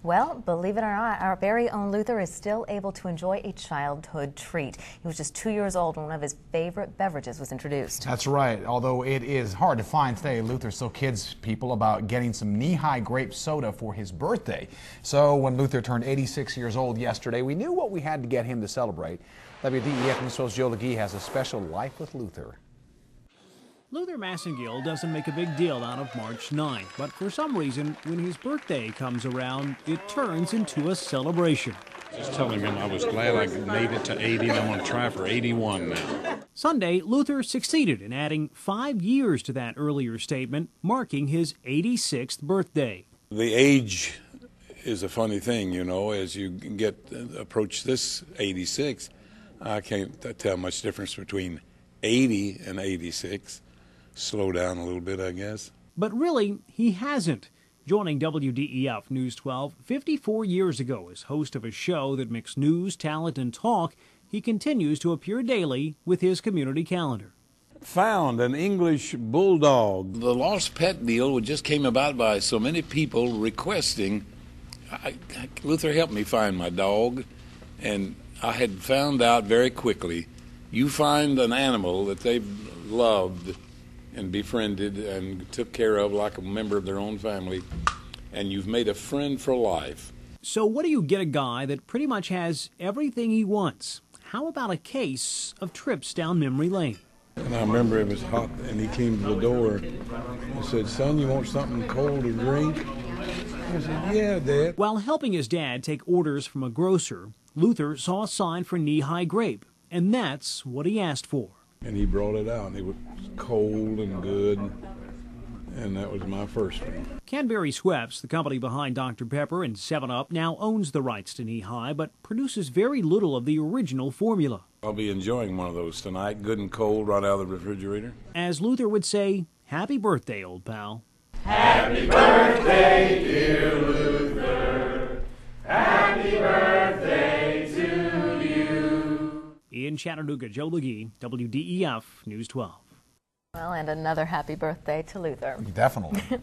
Well, believe it or not, our very own Luther is still able to enjoy a childhood treat. He was just 2 years old when one of his favorite beverages was introduced. That's right. Although it is hard to find today, Luther still kids people about getting some knee-high grape soda for his birthday. So when Luther turned 86 years old yesterday, we knew what we had to get him to celebrate. WDEF News host Joe LeGee has a special Life with Luther. Luther Masingill doesn't make a big deal out of March 9th, but for some reason, when his birthday comes around, it turns into a celebration. Just telling him I was glad I made it to 80 and I want to try for 81 now. Sunday, Luther succeeded in adding 5 years to that earlier statement, marking his 86th birthday. The age is a funny thing, you know, as you approach this 86, I can't tell much difference between 80 and 86. Slow down a little bit, I guess. But really, he hasn't. Joining WDEF News 12 54 years ago as host of a show that mixed news, talent, and talk, he continues to appear daily with his community calendar. Found an English bulldog. The lost pet deal just came about by so many people requesting, Luther, help me find my dog. And I had found out very quickly, you find an animal that they've loved and befriended and took care of like a member of their own family, and you've made a friend for life. So what do you get a guy that pretty much has everything he wants? How about a case of trips down memory lane? And I remember it was hot, and he came to the door and said, "Son, you want something cold to drink?" I said, "Yeah, Dad." While helping his dad take orders from a grocer, Luther saw a sign for knee-high grape, and that's what he asked for. And he brought it out, and it was cold and good, and that was my first one. Cadbury Schweppes, the company behind Dr. Pepper and 7-Up, now owns the rights to knee-high, but produces very little of the original formula. I'll be enjoying one of those tonight, good and cold, right out of the refrigerator. As Luther would say, happy birthday, old pal. Happy birthday, dear Luther. Happy birthday to you. In Chattanooga, Joe LeGee, WDEF News 12. Well, and another happy birthday to Luther. Definitely.